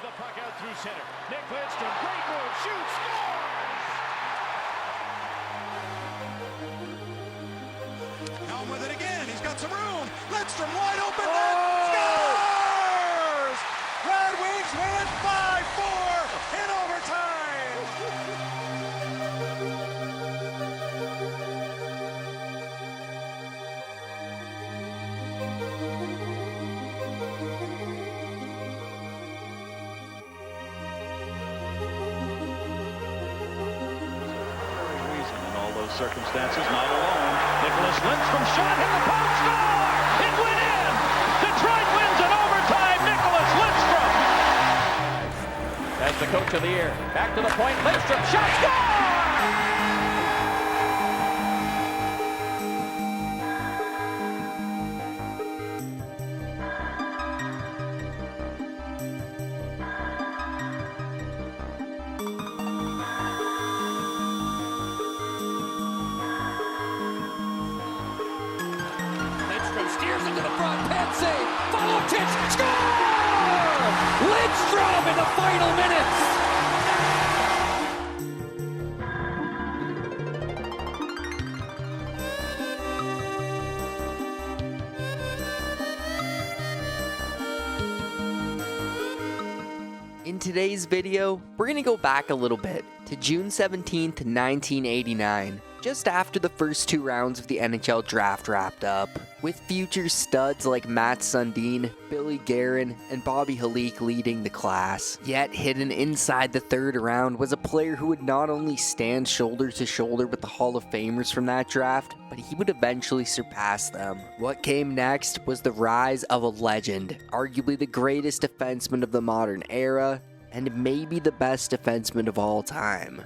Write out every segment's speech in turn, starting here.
the puck out through center. Nick Lidström, great move, shoots, scores! Helm with it again, he's got some room. Lidström wide open, scores! Red Wings win it 5-4 in overtime! Circumstances, not alone. Nicklas Lidström shot, hit the post, score! It went in! Detroit wins in overtime, Nicklas Lidström! As the coach of the year, back to the point, Lidström, shot, score! Steers into the front, pad save, follow pitch, score! Lidström in the final minutes! In today's video, we're going to go back a little bit to June 17th, 1989. Just after the first two rounds of the NHL Draft wrapped up, with future studs like Mats Sundin, Guerin, and Bobby Holik leading the class. Yet hidden inside the third round was a player who would not only stand shoulder to shoulder with the Hall of Famers from that draft, but he would eventually surpass them. What came next was the rise of a legend, arguably the greatest defenseman of the modern era, and maybe the best defenseman of all time.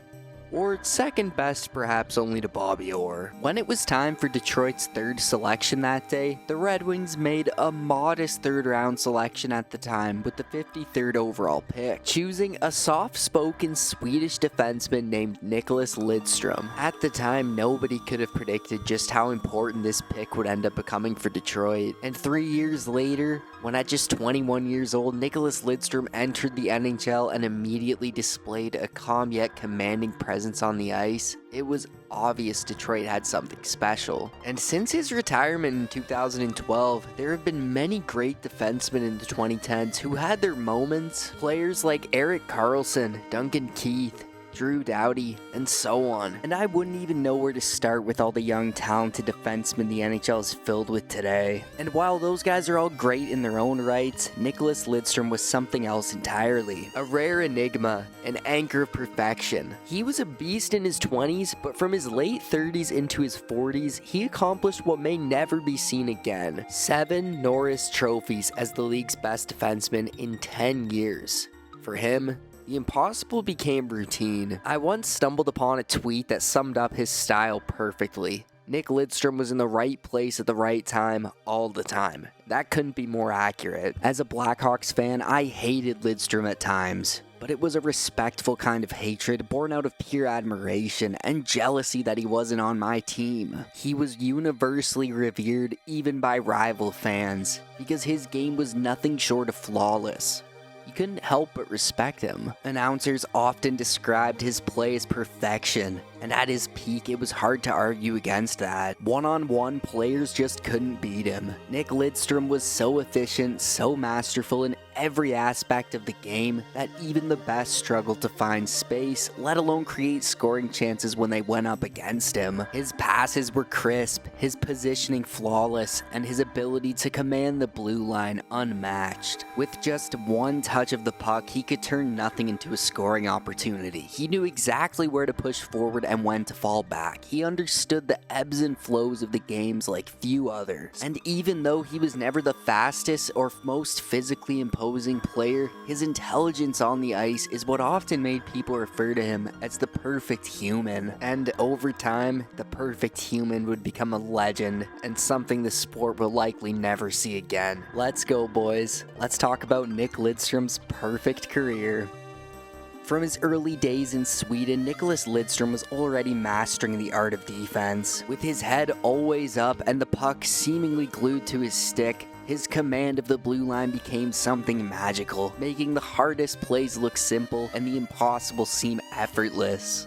Or second best perhaps only to Bobby Orr. When it was time for Detroit's third selection that day, the Red Wings made a modest third round selection at the time with the 53rd overall pick, choosing a soft-spoken Swedish defenseman named Nicklas Lidström. At the time, nobody could have predicted just how important this pick would end up becoming for Detroit. And 3 years later, when at just 21 years old, Nicklas Lidström entered the NHL and immediately displayed a calm yet commanding presence on the ice, it was obvious Detroit had something special. And since his retirement in 2012, there have been many great defensemen in the 2010s who had their moments. Players like Erik Karlsson, Duncan Keith, Drew Doughty, and so on. And I wouldn't even know where to start with all the young, talented defensemen the NHL is filled with today. And while those guys are all great in their own rights, Nicklas Lidström was something else entirely. A rare enigma, an anchor of perfection. He was a beast in his 20s, but from his late 30s into his 40s, he accomplished what may never be seen again. 7 Norris Trophies as the league's best defenseman in 10 years. For him, the impossible became routine. I once stumbled upon a tweet that summed up his style perfectly. Nick Lidström was in the right place at the right time, all the time. That couldn't be more accurate. As a Blackhawks fan, I hated Lidström at times, but it was a respectful kind of hatred born out of pure admiration and jealousy that he wasn't on my team. He was universally revered even by rival fans, because his game was nothing short of flawless. You couldn't help but respect him. Announcers often described his play as perfection, and at his peak, it was hard to argue against that. One-on-one, players just couldn't beat him. Nick Lidström was so efficient, so masterful in every aspect of the game that even the best struggled to find space, let alone create scoring chances when they went up against him. His passes were crisp, his positioning flawless, and his ability to command the blue line unmatched. With just one touch of the puck, he could turn nothing into a scoring opportunity. He knew exactly where to push forward and when to fall back. He understood the ebbs and flows of the games like few others. And even though he was never the fastest or most physically imposing player, his intelligence on the ice is what often made people refer to him as the perfect human. And over time, the perfect human would become a legend and something the sport will likely never see again. Let's go, boys. Let's talk about Nick Lidström's perfect career. From his early days in Sweden, Nicklas Lidström was already mastering the art of defense. With his head always up and the puck seemingly glued to his stick, His command of the blue line became something magical, making the hardest plays look simple and the impossible seem effortless.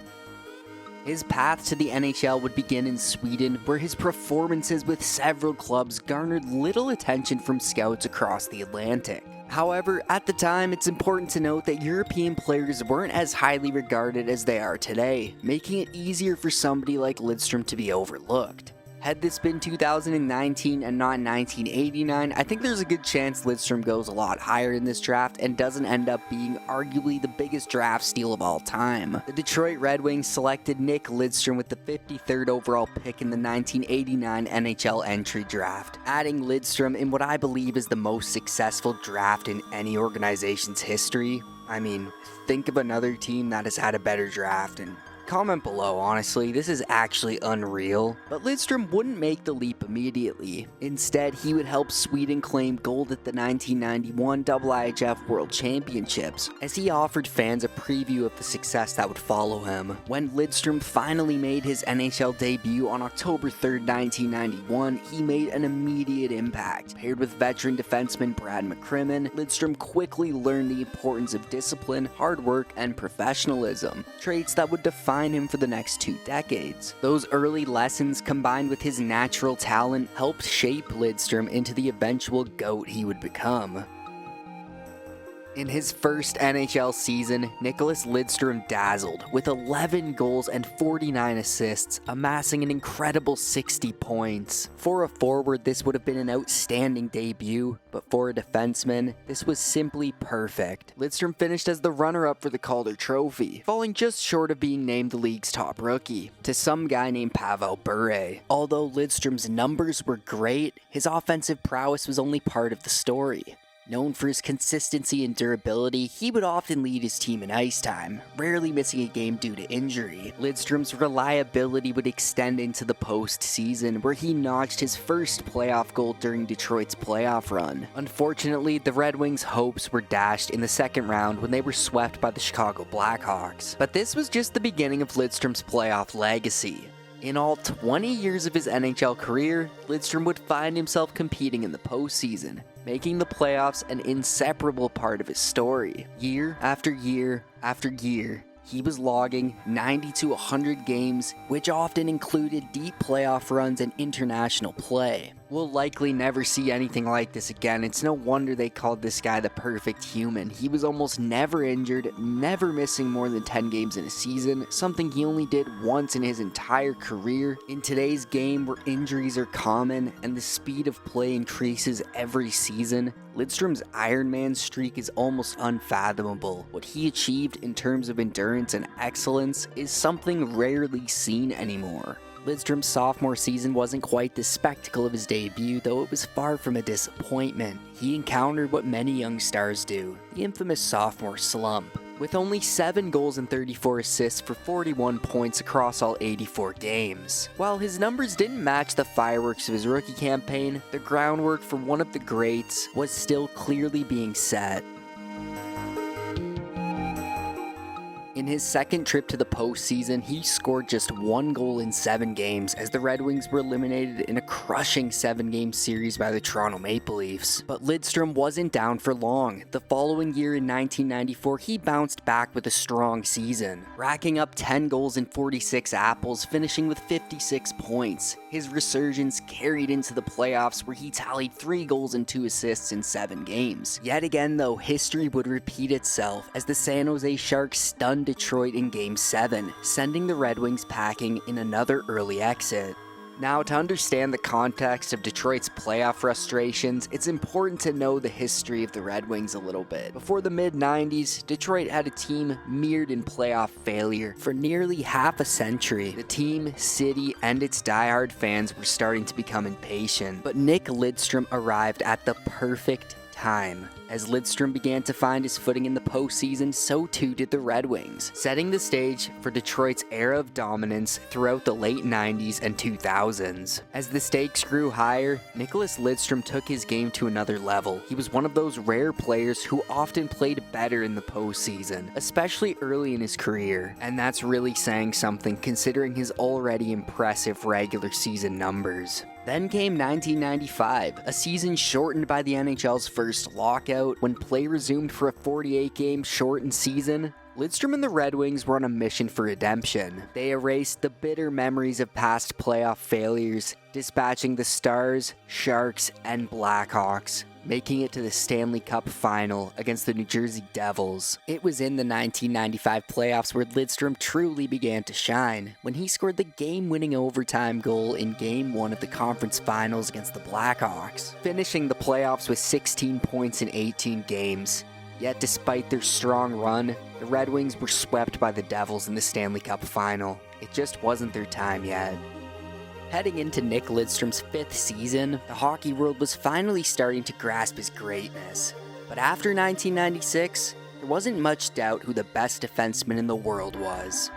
His path to the NHL would begin in Sweden, where his performances with several clubs garnered little attention from scouts across the Atlantic. However, at the time, it's important to note that European players weren't as highly regarded as they are today, making it easier for somebody like Lidström to be overlooked. Had this been 2019 and not 1989, I think there's a good chance Lidström goes a lot higher in this draft and doesn't end up being arguably the biggest draft steal of all time. The Detroit Red Wings selected Nicklas Lidström with the 53rd overall pick in the 1989 NHL entry draft, adding Lidström in what I believe is the most successful draft in any organization's history. I mean, think of another team that has had a better draft, and comment below, honestly, this is actually unreal. But Lidström wouldn't make the leap immediately. Instead, he would help Sweden claim gold at the 1991 IIHF World Championships, as he offered fans a preview of the success that would follow him. When Lidström finally made his NHL debut on October 3rd, 1991, he made an immediate impact. Paired with veteran defenseman Brad McCrimmon, Lidström quickly learned the importance of discipline, hard work, and professionalism, traits that would define him for the next 2 decades. Those early lessons, combined with his natural talent, helped shape Lidström into the eventual GOAT he would become. In his first NHL season, Nicklas Lidström dazzled with 11 goals and 49 assists, amassing an incredible 60 points. For a forward, this would have been an outstanding debut, but for a defenseman, this was simply perfect. Lidström finished as the runner-up for the Calder Trophy, falling just short of being named the league's top rookie, to some guy named Pavel Bure. Although Lidström's numbers were great, his offensive prowess was only part of the story. Known for his consistency and durability, he would often lead his team in ice time, rarely missing a game due to injury. Lidström's reliability would extend into the postseason, where he notched his first playoff goal during Detroit's playoff run. Unfortunately, the Red Wings' hopes were dashed in the second round when they were swept by the Chicago Blackhawks. But this was just the beginning of Lidström's playoff legacy. In all 20 years of his NHL career, Lidström would find himself competing in the postseason, making the playoffs an inseparable part of his story. Year after year after year, he was logging 90 to 100 games, which often included deep playoff runs and international play. We'll likely never see anything like this again. It's no wonder they called this guy the perfect human. He was almost never injured, never missing more than 10 games in a season, something he only did once in his entire career. In today's game, where injuries are common and the speed of play increases every season, Lidström's Iron Man streak is almost unfathomable. What he achieved in terms of endurance and excellence is something rarely seen anymore. Lidström's sophomore season wasn't quite the spectacle of his debut, though it was far from a disappointment. He encountered what many young stars do, the infamous sophomore slump. With only 7 goals and 34 assists for 41 points across all 84 games. While his numbers didn't match the fireworks of his rookie campaign, the groundwork for one of the greats was still clearly being set. In his second trip to the postseason, he scored just 1 goal in 7 games as the Red Wings were eliminated in a crushing 7-game series by the Toronto Maple Leafs. But Lidström wasn't down for long. The following year in 1994, he bounced back with a strong season, racking up 10 goals and 46 apples, finishing with 56 points. His resurgence carried into the playoffs, where he tallied 3 goals and 2 assists in 7 games. Yet again, though, history would repeat itself as the San Jose Sharks stunned Detroit in Game 7, sending the Red Wings packing in another early exit. Now, to understand the context of Detroit's playoff frustrations, it's important to know the history of the Red Wings a little bit. Before the mid-90s, Detroit had a team mired in playoff failure for nearly half a century. The team, city, and its diehard fans were starting to become impatient, but Nicklas Lidström arrived at the perfect time. As Lidström began to find his footing in the postseason, so too did the Red Wings, setting the stage for Detroit's era of dominance throughout the late 90s and 2000s. As the stakes grew higher, Nicklas Lidström took his game to another level. He was one of those rare players who often played better in the postseason, especially early in his career, and that's really saying something considering his already impressive regular season numbers. Then came 1995, a season shortened by the NHL's first lockout. When play resumed for a 48-game shortened season, Lidström and the Red Wings were on a mission for redemption. They erased the bitter memories of past playoff failures, dispatching the Stars, Sharks, and Blackhawks, making it to the Stanley Cup final against the New Jersey Devils. It was in the 1995 playoffs where Lidström truly began to shine, when he scored the game-winning overtime goal in Game 1 of the conference finals against the Blackhawks, finishing the playoffs with 16 points in 18 games. Yet despite their strong run, the Red Wings were swept by the Devils in the Stanley Cup final. It just wasn't their time yet. Heading into Nick Lidström's 5th season, the hockey world was finally starting to grasp his greatness. But after 1996, there wasn't much doubt who the best defenseman in the world was.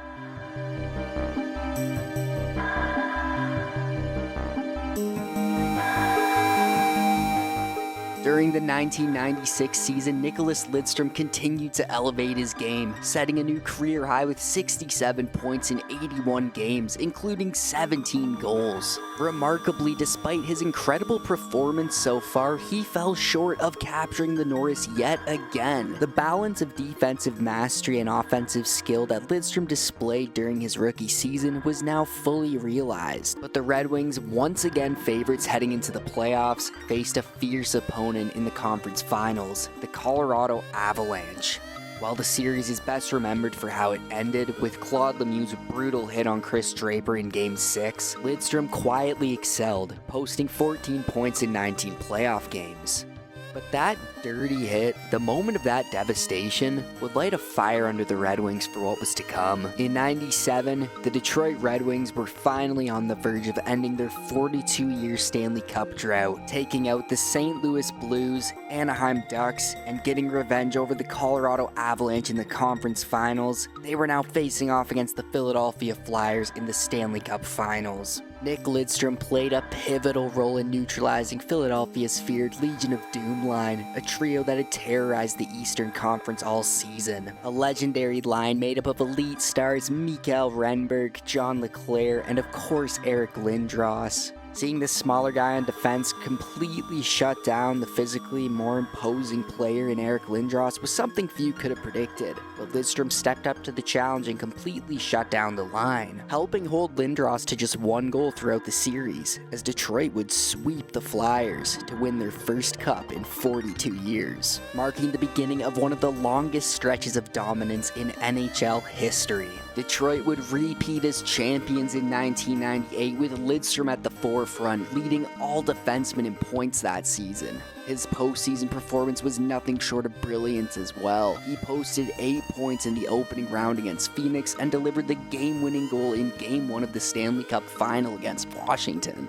During the 1996 season, Nicklas Lidström continued to elevate his game, setting a new career high with 67 points in 81 games, including 17 goals. Remarkably, despite his incredible performance so far, he fell short of capturing the Norris yet again. The balance of defensive mastery and offensive skill that Lidström displayed during his rookie season was now fully realized. But the Red Wings, once again favorites heading into the playoffs, faced a fierce opponent in the conference finals, the Colorado Avalanche. While the series is best remembered for how it ended, with Claude Lemieux's brutal hit on Chris Draper in Game 6, Lidström quietly excelled, posting 14 points in 19 playoff games. But that dirty hit, the moment of that devastation, would light a fire under the Red Wings for what was to come. In '97, the Detroit Red Wings were finally on the verge of ending their 42-year Stanley Cup drought, taking out the St. Louis Blues, Anaheim Ducks, and getting revenge over the Colorado Avalanche in the conference finals. They were now facing off against the Philadelphia Flyers in the Stanley Cup finals. Nick Lidström played a pivotal role in neutralizing Philadelphia's feared Legion of Doom line, a trio that had terrorized the Eastern Conference all season. A legendary line made up of elite stars Mikael Renberg, John LeClair, and of course Eric Lindros. Seeing the smaller guy on defense completely shut down the physically more imposing player in Eric Lindros was something few could have predicted, but Lidström stepped up to the challenge and completely shut down the line, helping hold Lindros to just 1 goal throughout the series, as Detroit would sweep the Flyers to win their first cup in 42 years, marking the beginning of one of the longest stretches of dominance in NHL history. Detroit would repeat as champions in 1998 with Lidström at the forefront, leading all defensemen in points that season. His postseason performance was nothing short of brilliance as well. He posted 8 points in the opening round against Phoenix and delivered the game-winning goal in Game 1 of the Stanley Cup final against Washington.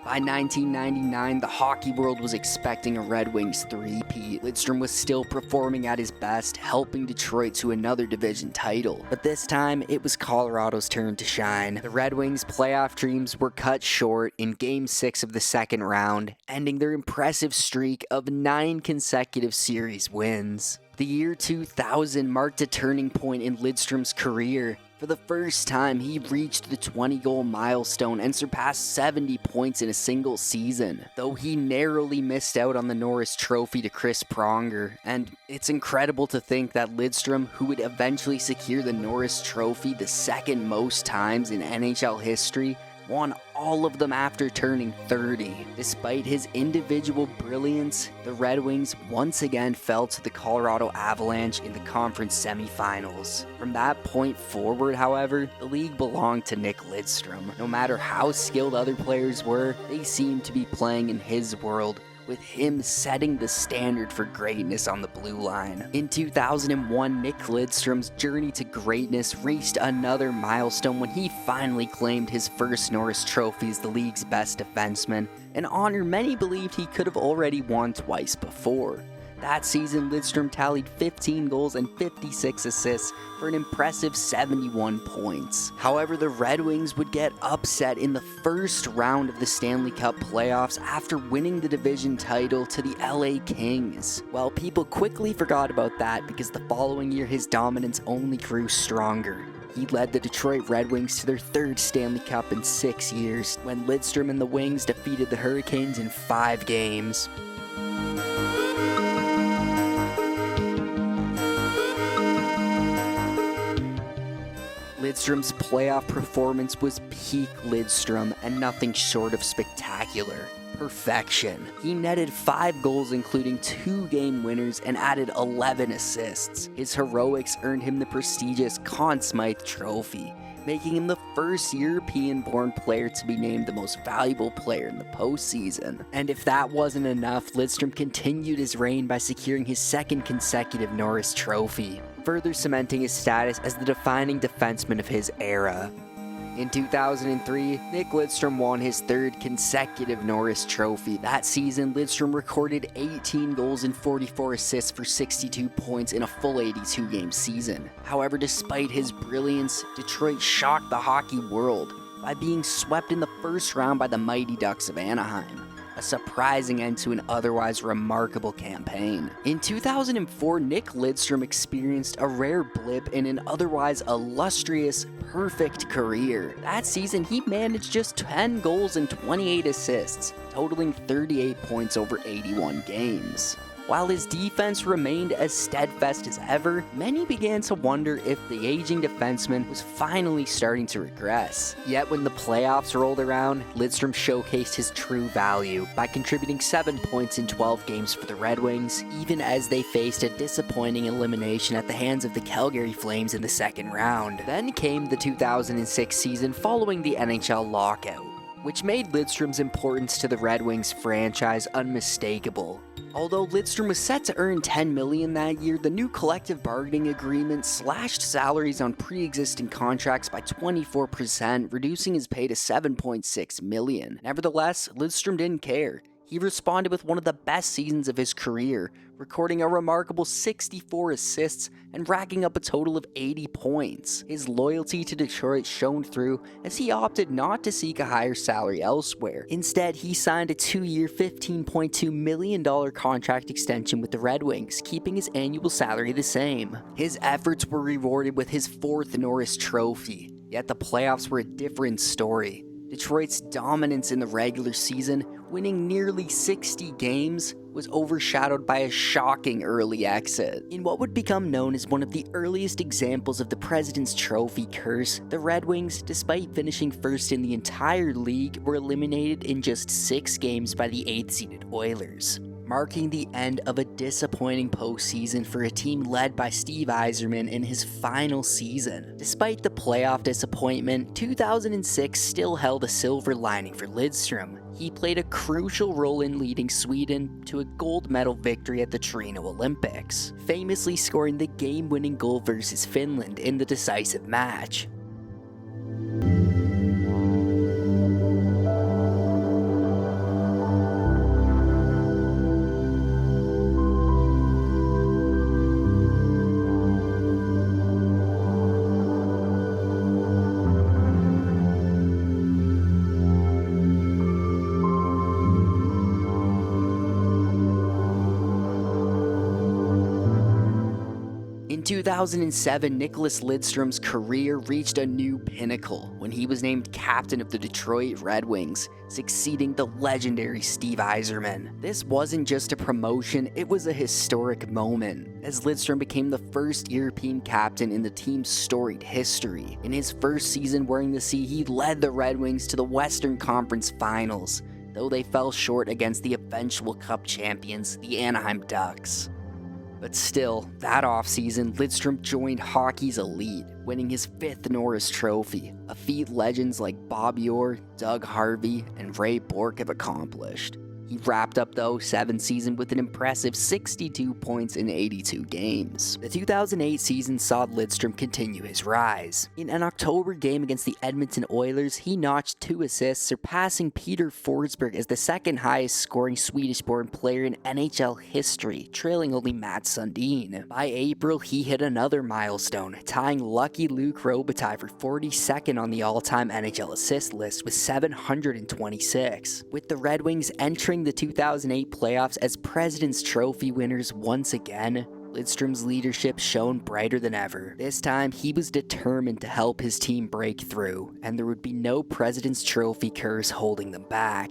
By 1999, the hockey world was expecting a Red Wings three-peat. Lidström was still performing at his best, helping Detroit to another division title. But this time, it was Colorado's turn to shine. The Red Wings' playoff dreams were cut short in Game 6 of the second round, ending their impressive streak of 9 consecutive series wins. The year 2000 marked a turning point in Lidström's career. For the first time, he reached the 20-goal milestone and surpassed 70 points in a single season, though he narrowly missed out on the Norris Trophy to Chris Pronger. And it's incredible to think that Lidström, who would eventually secure the Norris Trophy the second most times in NHL history, won all of them after turning 30. Despite his individual brilliance, the Red Wings once again fell to the Colorado Avalanche in the conference semifinals. From that point forward, however, the league belonged to Nick Lidström. No matter how skilled other players were, they seemed to be playing in his world, with him setting the standard for greatness on the blue line. In 2001, Nick Lidström's journey to greatness reached another milestone when he finally claimed his first Norris Trophy as the league's best defenseman, an honor many believed he could have already won twice before. That season, Lidström tallied 15 goals and 56 assists for an impressive 71 points. However, the Red Wings would get upset in the first round of the Stanley Cup playoffs after winning the division title to the LA Kings. Well, people quickly forgot about that because the following year his dominance only grew stronger. He led the Detroit Red Wings to their third Stanley Cup in 6 years, when Lidström and the Wings defeated the Hurricanes in 5 games. Lidström's playoff performance was peak Lidström and nothing short of spectacular. Perfection. He netted 5 goals, including 2 game winners, and added 11 assists. His heroics earned him the prestigious Conn Smythe Trophy, making him the first European-born player to be named the most valuable player in the postseason. And if that wasn't enough, Lidström continued his reign by securing his second consecutive Norris Trophy, further cementing his status as the defining defenseman of his era. In 2003, Nick Lidström won his third consecutive Norris Trophy. That season, Lidström recorded 18 goals and 44 assists for 62 points in a full 82-game season. However, despite his brilliance, Detroit shocked the hockey world by being swept in the first round by the Mighty Ducks of Anaheim, a surprising end to an otherwise remarkable campaign. In 2004, Nick Lidström experienced a rare blip in an otherwise illustrious, perfect career. That season, he managed just 10 goals and 28 assists, totaling 38 points over 81 games. While his defense remained as steadfast as ever, many began to wonder if the aging defenseman was finally starting to regress. Yet when the playoffs rolled around, Lidström showcased his true value by contributing 7 points in 12 games for the Red Wings, even as they faced a disappointing elimination at the hands of the Calgary Flames in the second round. Then came the 2006 season following the NHL lockout, which made Lidström's importance to the Red Wings franchise unmistakable. Although Lidström was set to earn $10 million that year, the new collective bargaining agreement slashed salaries on pre-existing contracts by 24%, reducing his pay to $7.6 million. Nevertheless, Lidström didn't care. He responded with one of the best seasons of his career, recording a remarkable 64 assists and racking up a total of 80 points. His loyalty to Detroit shone through as he opted not to seek a higher salary elsewhere. Instead, he signed a 2-year, $15.2 million contract extension with the Red Wings, keeping his annual salary the same. His efforts were rewarded with his 4th Norris Trophy, yet the playoffs were a different story. Detroit's dominance in the regular season, winning nearly 60 games, was overshadowed by a shocking early exit. In what would become known as one of the earliest examples of the President's Trophy curse, the Red Wings, despite finishing first in the entire league, were eliminated in just 6 games by the 8th-seeded Oilers, marking the end of a disappointing postseason for a team led by Steve Yzerman in his final season. Despite the playoff disappointment, 2006 still held a silver lining for Lidström. He played a crucial role in leading Sweden to a gold medal victory at the Torino Olympics, famously scoring the game-winning goal versus Finland in the decisive match. In 2007, Nicklas Lidström's career reached a new pinnacle when he was named captain of the Detroit Red Wings, succeeding the legendary Steve Yzerman. This wasn't just a promotion, it was a historic moment, as Lidström became the first European captain in the team's storied history. In his first season wearing the C, he led the Red Wings to the Western Conference Finals, though they fell short against the eventual Cup champions, the Anaheim Ducks. But still, that offseason, Lidström joined hockey's elite, winning his 5th Norris Trophy, a feat legends like Bobby Orr, Doug Harvey, and Ray Bourque have accomplished. He wrapped up the 07 season with an impressive 62 points in 82 games. The 2008 season saw Lidström continue his rise. In an October game against the Edmonton Oilers, he notched 2 assists, surpassing Peter Forsberg as the second highest scoring Swedish-born player in NHL history, trailing only Mats Sundin. By April, he hit another milestone, tying lucky Luc Robitaille for 42nd on the all-time NHL assist list with 726. With the Red Wings entering the 2008 playoffs as President's Trophy winners once again, Lidström's leadership shone brighter than ever. This time, he was determined to help his team break through, and there would be no President's Trophy curse holding them back.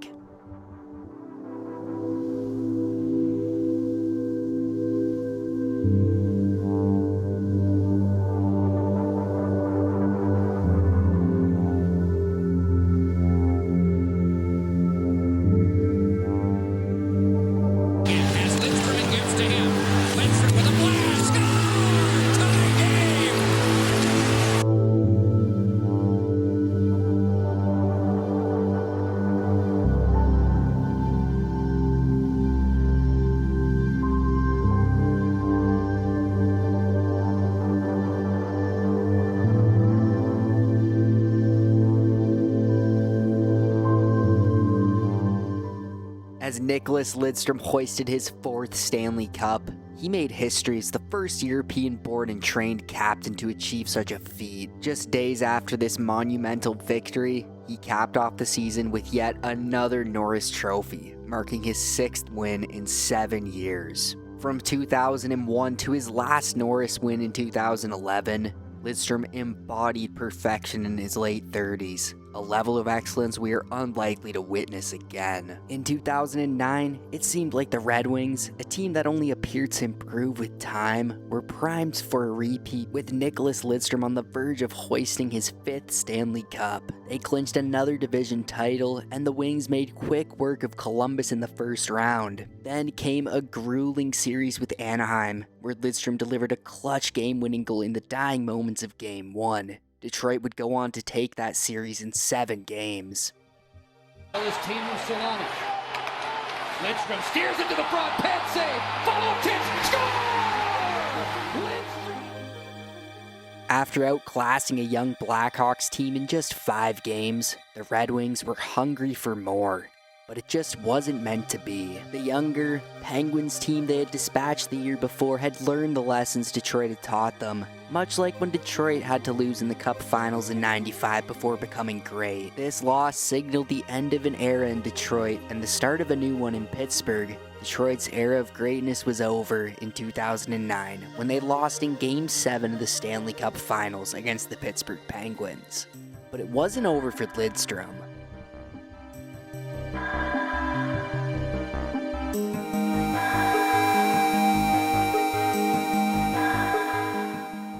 As Nicklas Lidström hoisted his 4th Stanley Cup, he made history as the first European-born and trained captain to achieve such a feat. Just days after this monumental victory, he capped off the season with yet another Norris Trophy, marking his 6th win in 7 years. From 2001 to his last Norris win in 2011, Lidström embodied perfection in his late 30s, a level of excellence we are unlikely to witness again. In 2009, it seemed like the Red Wings, a team that only appeared to improve with time, were primed for a repeat, with Nicklas Lidström on the verge of hoisting his 5th Stanley Cup. They clinched another division title, and the Wings made quick work of Columbus in the first round. Then came a grueling series with Anaheim, where Lidström delivered a clutch game-winning goal in the dying moments of Game 1. Detroit would go on to take that series in 7 games. His team of Solana. Lidström steers into the front, pad save, follow pitch, score! Lidström. After outclassing a young Blackhawks team in just 5 games, the Red Wings were hungry for more. But it just wasn't meant to be. The younger Penguins team they had dispatched the year before had learned the lessons Detroit had taught them, much like when Detroit had to lose in the Cup Finals in '95 before becoming great. This loss signaled the end of an era in Detroit and the start of a new one in Pittsburgh. Detroit's era of greatness was over in 2009 when they lost in Game 7 of the Stanley Cup Finals against the Pittsburgh Penguins. But it wasn't over for Lidström.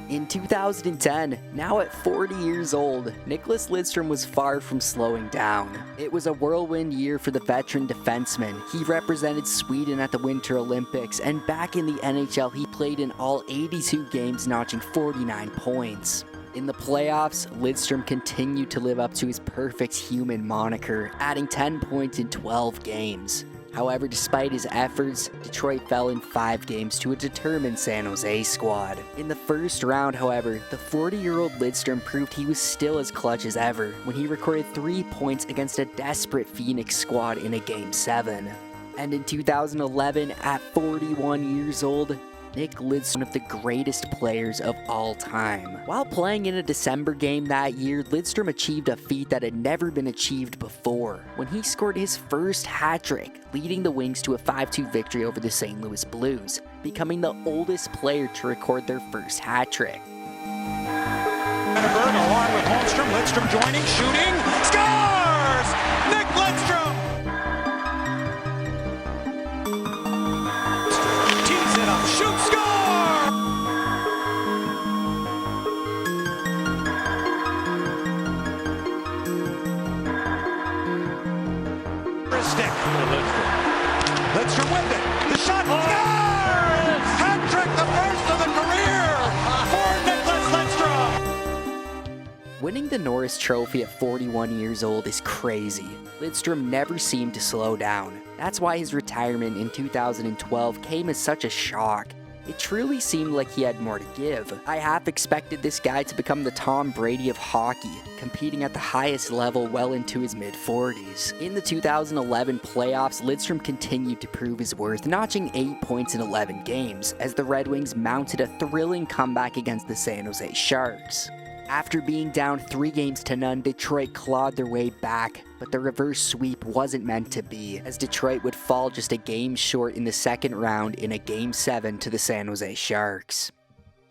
In 2010, now at 40 years old, Nicklas Lidström was far from slowing down. It was a whirlwind year for the veteran defenseman. He represented Sweden at the Winter Olympics, and back in the NHL, he played in all 82 games, notching 49 points. In the playoffs, Lidström continued to live up to his perfect human moniker, adding 10 points in 12 games. However, despite his efforts, Detroit fell in 5 games to a determined San Jose squad. In the first round, however, the 40-year-old Lidström proved he was still as clutch as ever when he recorded 3 points against a desperate Phoenix squad in a Game 7. And in 2011, at 41 years old, Nick Lidström, one of the greatest players of all time. While playing in a December game that year, Lidström achieved a feat that had never been achieved before, when he scored his first hat-trick, leading the Wings to a 5-2 victory over the St. Louis Blues, becoming the oldest player to record their first hat-trick. Along with Holmstrom, Lidström joining, shooting, scores! Nick Lidström! Tees it up, shoot, score! Stick. Lidström with it. The shot, scores! Hat-trick, the first of the career for Nicklas Lidström! Winning the Norris Trophy at 41 years old is crazy. Lidström never seemed to slow down. That's why his retirement in 2012 came as such a shock. It truly seemed like he had more to give. I half expected this guy to become the Tom Brady of hockey, competing at the highest level well into his mid-40s. In the 2011 playoffs, Lidström continued to prove his worth, notching 8 points in 11 games, as the Red Wings mounted a thrilling comeback against the San Jose Sharks. After being down 3-0, Detroit clawed their way back, but the reverse sweep wasn't meant to be, as Detroit would fall just a game short in the second round in a Game 7 to the San Jose Sharks.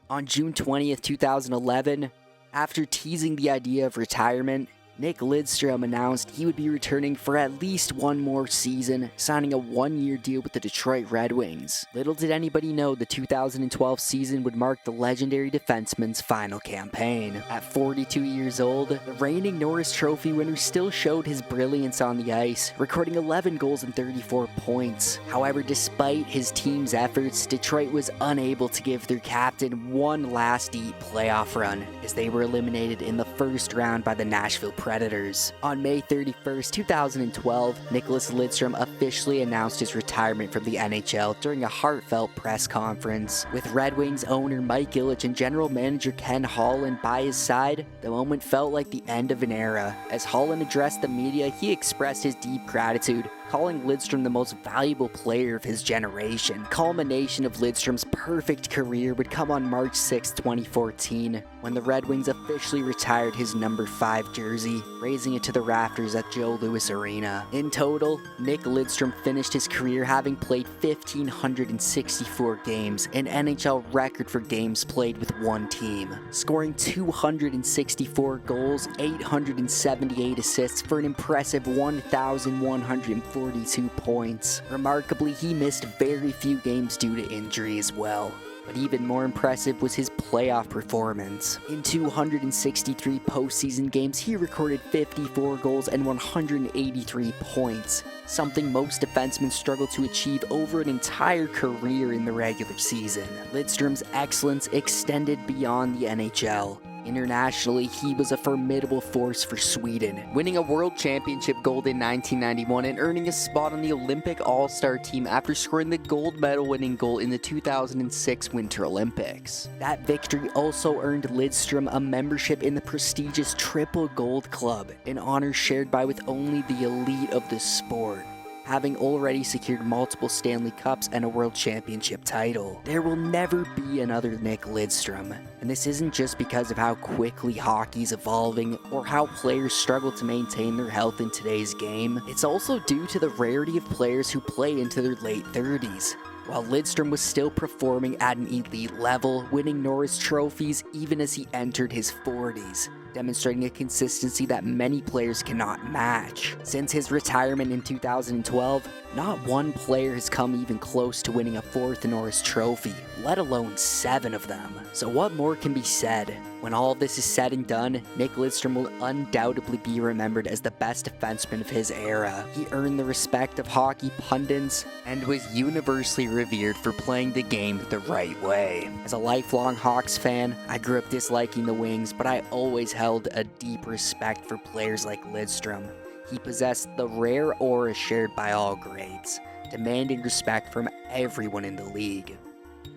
On June 20th, 2011, after teasing the idea of retirement, Nick Lidström announced he would be returning for at least one more season, signing a one-year deal with the Detroit Red Wings. Little did anybody know the 2012 season would mark the legendary defenseman's final campaign. At 42 years old, the reigning Norris Trophy winner still showed his brilliance on the ice, recording 11 goals and 34 points. However, despite his team's efforts, Detroit was unable to give their captain one last deep playoff run, as they were eliminated in the first round by the Nashville Predators. On May 31st, 2012, Nicklas Lidström officially announced his retirement from the NHL during a heartfelt press conference. With Red Wings owner Mike Ilitch and general manager Ken Holland by his side, the moment felt like the end of an era. As Holland addressed the media, he expressed his deep gratitude, calling Lidström the most valuable player of his generation. Culmination of Lidström's perfect career would come on March 6, 2014, when the Red Wings officially retired his number 5 jersey, raising it to the rafters at Joe Louis Arena. In total, Nick Lidström finished his career having played 1,564 games, an NHL record for games played with one team, scoring 264 goals, 878 assists for an impressive 1,142 points. Remarkably, he missed very few games due to injury as well. But even more impressive was his playoff performance. In 263 postseason games, he recorded 54 goals and 183 points, something most defensemen struggle to achieve over an entire career in the regular season. Lidström's excellence extended beyond the NHL. Internationally, he was a formidable force for Sweden, winning a World Championship gold in 1991 and earning a spot on the Olympic All-Star team after scoring the gold medal winning goal in the 2006 Winter Olympics. That victory also earned Lidström a membership in the prestigious Triple Gold Club, an honor shared by with only the elite of the sport, having already secured multiple Stanley Cups and a World Championship title. There will never be another Nick Lidström, and this isn't just because of how quickly hockey's evolving or how players struggle to maintain their health in today's game. It's also due to the rarity of players who play into their late 30s. While Lidström was still performing at an elite level, winning Norris trophies even as he entered his 40s, demonstrating a consistency that many players cannot match. Since his retirement in 2012, not one player has come even close to winning a 4th Norris Trophy, let alone 7 of them. So what more can be said? When all of this is said and done, Nick Lidström will undoubtedly be remembered as the best defenseman of his era. He earned the respect of hockey pundits and was universally revered for playing the game the right way. As a lifelong Hawks fan, I grew up disliking the Wings, but I always held a deep respect for players like Lidström. He possessed the rare aura shared by all greats, demanding respect from everyone in the league.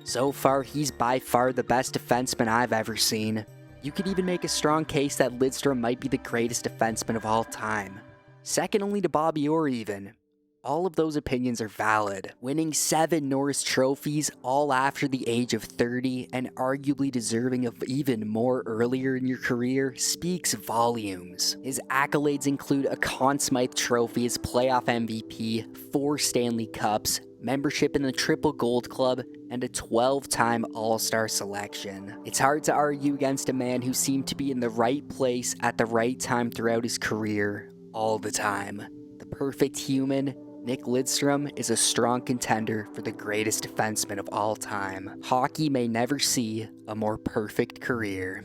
So far, he's by far the best defenseman I've ever seen. You could even make a strong case that Lidström might be the greatest defenseman of all time, second only to Bobby Orr even. All of those opinions are valid. Winning 7 Norris trophies, all after the age of 30, and arguably deserving of even more earlier in your career, speaks volumes. His accolades include a Conn Smythe Trophy as playoff MVP, 4 Stanley Cups, membership in the Triple Gold Club, and a 12-time All-Star selection. It's hard to argue against a man who seemed to be in the right place at the right time throughout his career, all the time. The perfect human, Nick Lidström is a strong contender for the greatest defenseman of all time. Hockey may never see a more perfect career.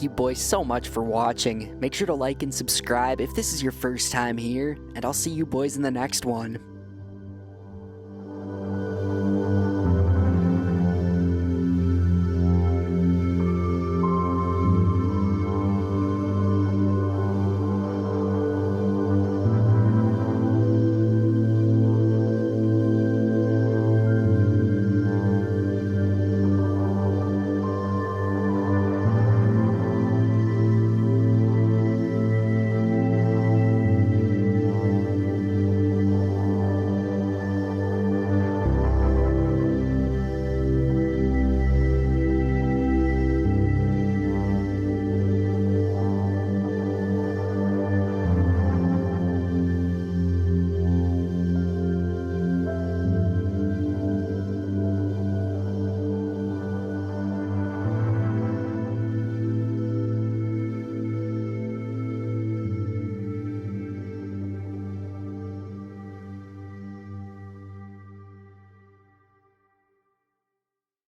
thank you boys so much for watching. Make sure to like and subscribe if this is your first time here, and I'll see you boys in the next one.